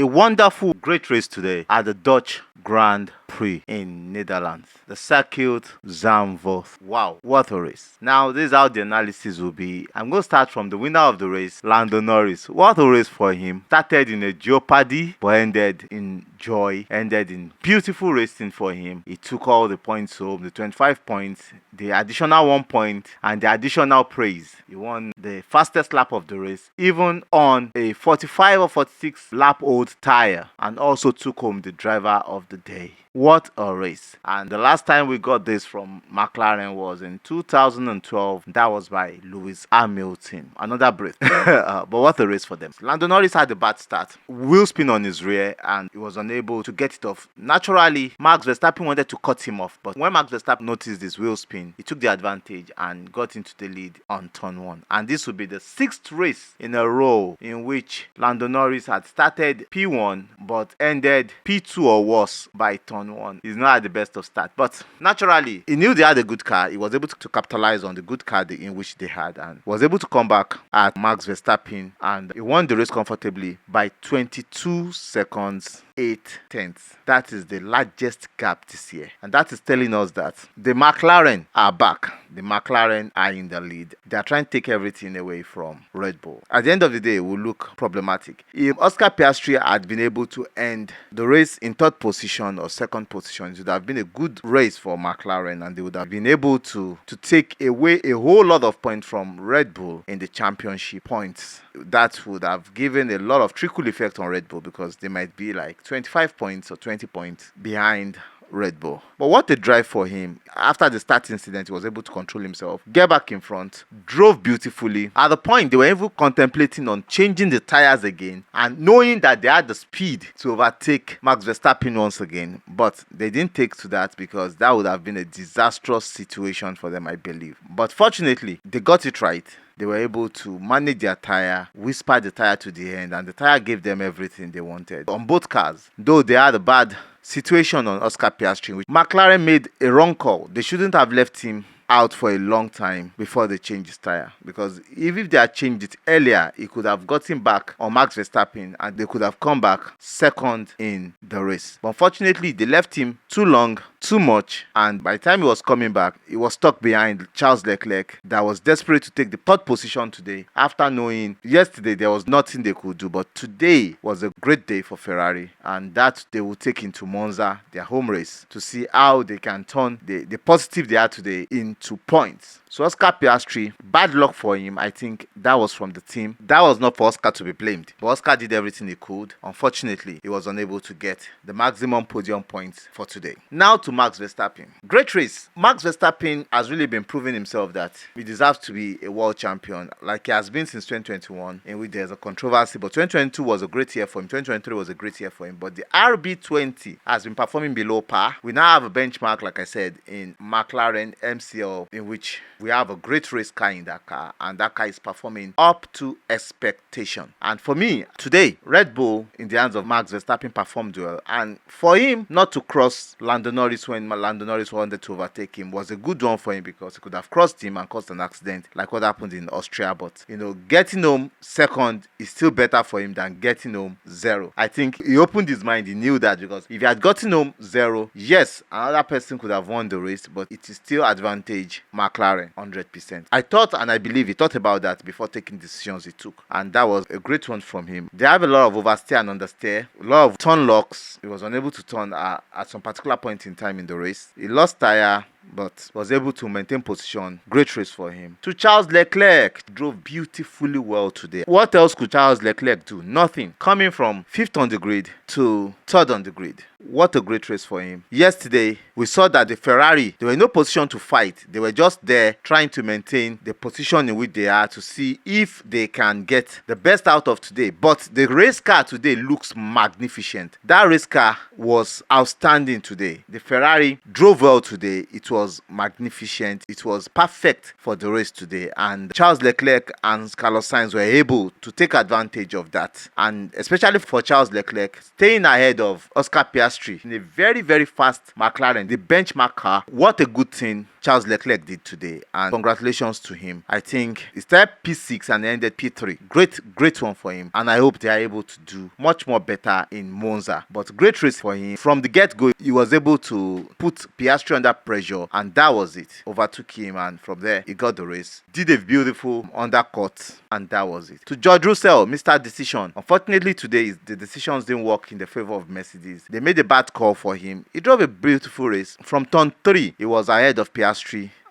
a wonderful, great race today at the Dutch Grand Prix in Netherlands. The circuit Zandvoort. Wow, what a race. Now, this is how the analysis will be. I'm going to start from the winner of the race, Lando Norris. What a race for him. Started in a jeopardy, but ended in joy, ended in beautiful racing for him. He took all the points home, the 25 points, the additional 1 point, and the additional praise. He won the fastest lap of the race, even on a 45 or 46 lap old tire, and also took home the driver of the day. What a race. And the last time we got this from McLaren was in 2012. That was by Lewis Hamilton. Another breath. But what a race for them. Lando Norris had a bad start. Wheel spin on his rear and he was unable to get it off. Naturally, Max Verstappen wanted to cut him off. But when Max Verstappen noticed this wheel spin, he took the advantage and got into the lead on turn 1. And this would be the 6th race in a row in which Lando Norris had started P1 but ended P2 or worse by turn 1. He's not at the best of start, but naturally he knew they had a good car. He was able to capitalize on the good car in which they had and was able to come back at Max Verstappen, and he won the race comfortably by 22 seconds 8/10. That is the largest gap this year, and that is telling us that the McLaren are back. The McLaren are in the lead. They are trying to take everything away from Red Bull. At the end of the day, it will look problematic. If Oscar Piastri had been able to end the race in 3rd position or 2nd position, it would have been a good race for McLaren, and they would have been able to take away a whole lot of points from Red Bull in the championship points. That would have given a lot of trickle effect on Red Bull, because they might be like 25 points or 20 points behind Red Bull. But what a drive for him. After the start incident, he was able to control himself, get back in front, drove beautifully. At the point, they were even contemplating on changing the tires again and knowing that they had the speed to overtake Max Verstappen once again. But they didn't take to that, because that would have been a disastrous situation for them, I believe. But fortunately, they got it right. They were able to manage their tire, whisper the tire to the end, and the tire gave them everything they wanted on both cars. Though they had a bad situation on Oscar Piastri, which McLaren made a wrong call. They shouldn't have left him out for a long time before they changed his tire, because if they had changed it earlier, he could have gotten back on Max Verstappen and they could have come back 2nd in the race. But unfortunately, they left him too long, too much, and by the time he was coming back, he was stuck behind Charles Leclerc, that was desperate to take the 3rd position today, after knowing yesterday there was nothing they could do. But today was a great day for Ferrari, and that they will take into Monza, their home race, to see how they can turn the positive they had today into points. So Oscar Piastri, bad luck for him. I think that was from the team. That was not for Oscar to be blamed. But Oscar did everything he could. Unfortunately, he was unable to get the maximum podium points for today. Now to Max Verstappen. Great race. Max Verstappen has really been proving himself that he deserves to be a world champion, like he has been since 2021, in which there's a controversy. But 2022 was a great year for him. 2023 was a great year for him. But the RB20 has been performing below par. We now have a benchmark, like I said, in McLaren MCL, in which we have a great race car in that car, and that car is performing up to expectation. And for me, today, Red Bull in the hands of Max Verstappen performed well, and for him not to cross Lando Norris when Lando Norris wanted to overtake him was a good one for him, because he could have crossed him and caused an accident like what happened in Austria. But getting home 2nd is still better for him than getting home 0. I think he opened his mind. He knew that, because if he had gotten home 0, yes, another person could have won the race, but it is still advantage McLaren 100%. I thought, and I believe he thought about that before taking decisions he took, and that was a great one from him. They have a lot of oversteer and understeer, a lot of turn locks. He was unable to turn at some particular point in time in the race. He lost tire, but was able to maintain position. Great race for him. To Charles Leclerc, drove beautifully well today. What else could Charles Leclerc do? Nothing. Coming from 5th on the grid to 3rd on the grid. What a great race for him. Yesterday, we saw that the Ferrari, they were in no position to fight. They were just there trying to maintain the position in which they are, to see if they can get the best out of today. But the race car today looks magnificent. That race car was outstanding today. The Ferrari drove well today. It was magnificent. It was perfect for the race today. And Charles Leclerc and Carlos Sainz were able to take advantage of that. And especially for Charles Leclerc, staying ahead of Oscar Piastri in a very, very fast McLaren, the benchmark car. What a good thing Charles Leclerc did today, and congratulations to him. I think he started P6 and ended P3. Great one for him, and I hope they are able to do much more better in Monza. But great race for him. From the get-go, he was able to put Piastri under pressure, and that was it. Overtook him, and from there, he got the race. Did a beautiful undercut, and that was it. To George Russell, Mr. Decision. Unfortunately, today, the decisions didn't work in the favor of Mercedes. They made a bad call for him. He drove a beautiful race. From turn 3, he was ahead of Piastri,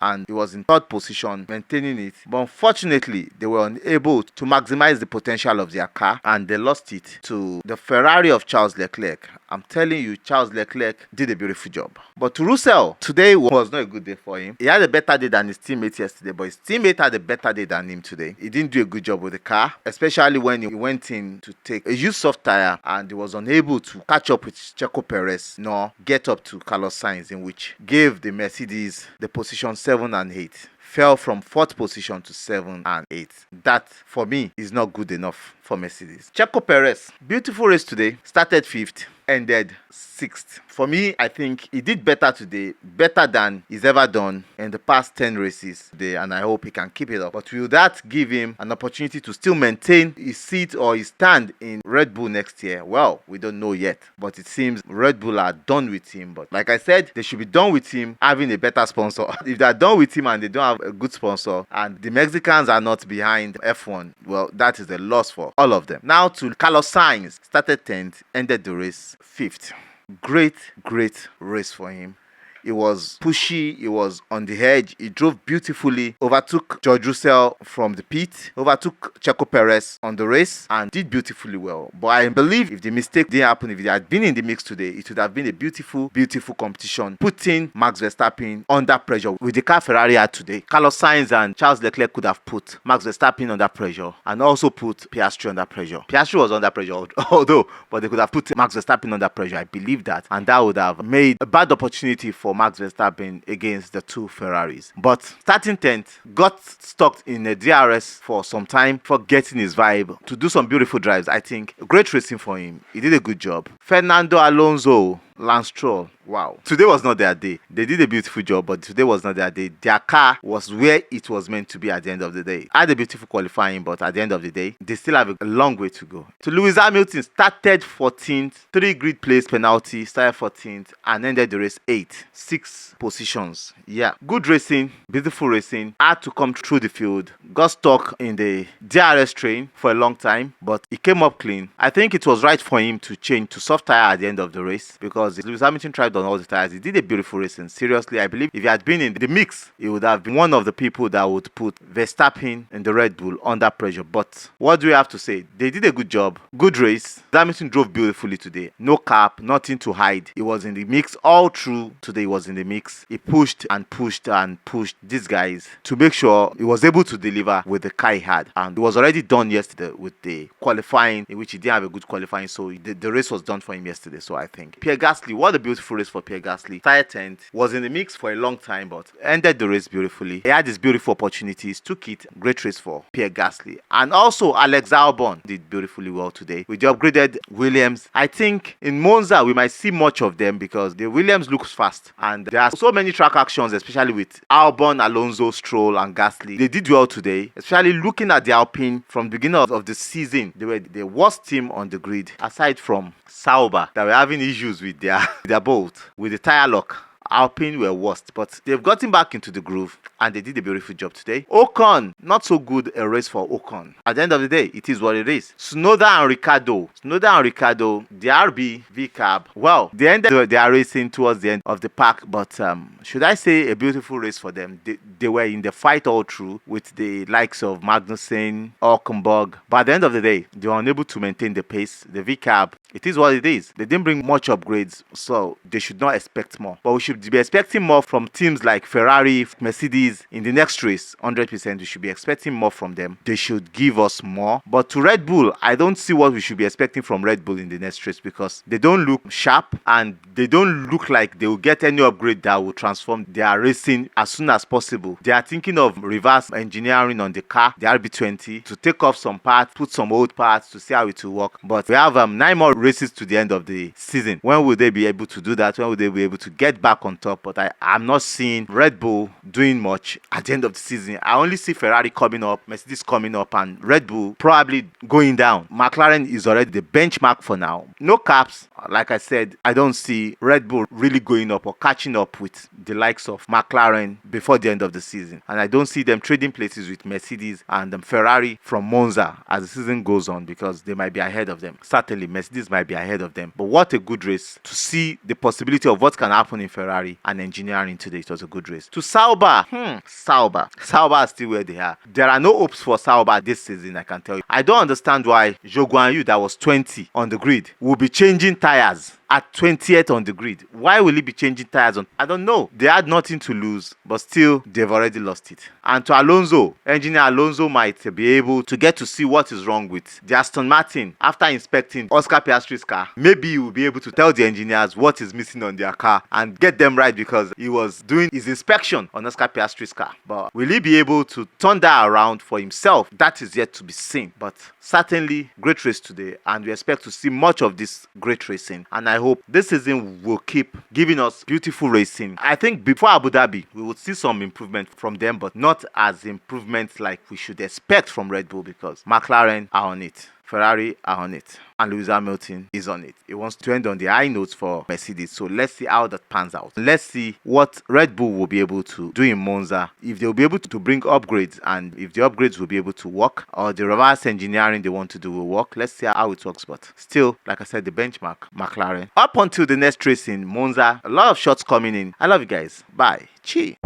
and he was in third position, maintaining it. But unfortunately, they were unable to maximize the potential of their car, and they lost it to the Ferrari of Charles Leclerc. I'm telling you, Charles Leclerc did a beautiful job. But to Russell, today was not a good day for him. He had a better day than his teammate yesterday, but his teammate had a better day than him today. He didn't do a good job with the car, especially when he went in to take a used soft tire, and he was unable to catch up with Checo Perez nor get up to Carlos Sainz, in which gave the Mercedes the position 7 and 8. Fell from 4th position to 7 and 8. That, for me, is not good enough for Mercedes. Checo Perez, beautiful race today. Started 5th, ended 6th. For me, I think he did better today, better than he's ever done in the past 10 races today, and I hope he can keep it up. But will that give him an opportunity to still maintain his seat or his stand in Red Bull next year? Well, we don't know yet, but it seems Red Bull are done with him. But like I said, they should be done with him having a better sponsor. If they're done with him and they don't have a good sponsor, and the Mexicans are not behind F1, well, that is a loss for all of them. Now to Carlos Sainz, started 10th, ended the race 5th. Great race for him. He was pushy, he was on the edge, he drove beautifully, overtook George Russell from the pit, overtook Checo Perez on the race, and did beautifully well. But I believe if the mistake didn't happen, if they had been in the mix today, it would have been a beautiful competition, putting Max Verstappen under pressure. With the car Ferrari had today, Carlos Sainz and Charles Leclerc could have put Max Verstappen under pressure and also put Piastri under pressure. Piastri was under pressure, although, but they could have put Max Verstappen under pressure. I believe that, and that would have made a bad opportunity for Max Verstappen against the two Ferraris. But starting 10th, got stuck in a DRS for some time for getting his vibe to do some beautiful drives. I think great racing for him. He did a good job. Fernando Alonso, Lance Stroll, wow. Today was not their day. They did a beautiful job, but today was not their day. Their car was where it was meant to be at the end of the day. Had a beautiful qualifying, but at the end of the day, they still have a long way to go. To Lewis Hamilton, started 14th, 3 grid place penalty, started 14th, and ended the race 8th. 6 positions. Yeah, good racing, beautiful racing. Had to come through the field. Got stuck in the DRS train for a long time, but he came up clean. I think it was right for him to change to soft tire at the end of the race, because Lewis Hamilton tried on all the tires. He did a beautiful racing. Seriously, I believe if he had been in the mix, he would have been one of the people that would put Verstappen and the Red Bull under pressure. But what do we have to say? They did a good job. Good race. Hamilton drove beautifully today. No cap, nothing to hide. He was in the mix all through today. He was in the mix. He pushed and pushed and pushed these guys to make sure he was able to deliver with the car he had. And it was already done yesterday with the qualifying, in which he didn't have a good qualifying. So the race was done for him yesterday. So I think Pierre Gasly, what a beautiful race for Pierre Gasly. Started 10th, was in the mix for a long time, but ended the race beautifully. He had his beautiful opportunities, took it. Great race for Pierre Gasly. And also Alex Albon did beautifully well today. With the upgraded Williams, I think in Monza we might see much of them, because the Williams looks fast, and there are so many track actions, especially with Albon, Alonso, Stroll, and Gasly. They did well today, especially looking at the Alpine from the beginning of the season. They were the worst team on the grid, aside from Sauber, that were having issues with their bolt, with the tire lock. Alpine were worst, but they've gotten back into the groove, and they did a beautiful job today. Ocon, not so good a race for Ocon. At the end of the day, it is what it is. Tsunoda and Ricardo, the RB VCAB, well, they ended their racing towards the end of the pack, but should I say a beautiful race for them? They were in the fight all through with the likes of Magnussen, Hulkenberg, but at the end of the day, they were unable to maintain the pace. The VCAB, it is what it is. They didn't bring much upgrades, so they should not expect more. But we should be expecting more from teams like Ferrari, Mercedes in the next race. 100%, we should be expecting more from them. They should give us more. But to Red Bull, I don't see what we should be expecting from Red Bull in the next race, because they don't look sharp, and they don't look like they will get any upgrade that will transform their racing as soon as possible. They are thinking of reverse engineering on the car, the RB20, to take off some parts, put some old parts to see how it will work. But we have 9 more races to the end of the season. When will they be able to do that? When will they be able to get back on top? But I'm not seeing Red Bull doing much at the end of the season. I only see Ferrari coming up, Mercedes coming up, and Red Bull probably going down. McLaren is already the benchmark for now. No caps. Like I said, I don't see Red Bull really going up or catching up with the likes of McLaren before the end of the season. And I don't see them trading places with Mercedes and Ferrari from Monza as the season goes on, because they might be ahead of them. Certainly, Mercedes might be ahead of them. But what a good race to see the possibility of what can happen in Ferrari and engineering today. It was a good race. To Sauber, Sauber are still where they are. There are no hopes for Sauber this season, I can tell you. I don't understand why Zhou Guanyu, that was 20 on the grid, will be changing tires at 20th on the grid. Why will he be changing tires on? I don't know. They had nothing to lose, but still, they've already lost it. And to Alonso, engineer Alonso might be able to get to see what is wrong with the Aston Martin after inspecting Oscar Piastri's car. Maybe he will be able to tell the engineers what is missing on their car and get them right, because he was doing his inspection on Oscar Piastri's car. But will he be able to turn that around for himself? That is yet to be seen. But certainly, great race today, and we expect to see much of this great racing. And I hope this season will keep giving us beautiful racing. I think before Abu Dhabi, we would see some improvement from them, but not as improvements like we should expect from Red Bull, because McLaren are on it, Ferrari are on it, and Lewis Hamilton is on it. He wants to end on the high notes for Mercedes. So let's see how that pans out. Let's see what Red Bull will be able to do in Monza, if they'll be able to bring upgrades, and if the upgrades will be able to work, or the reverse engineering they want to do will work. Let's see how it works. But still, like I said, the benchmark, McLaren. Up until the next race in Monza, a lot of shots coming in. I love you guys. Bye. Chi.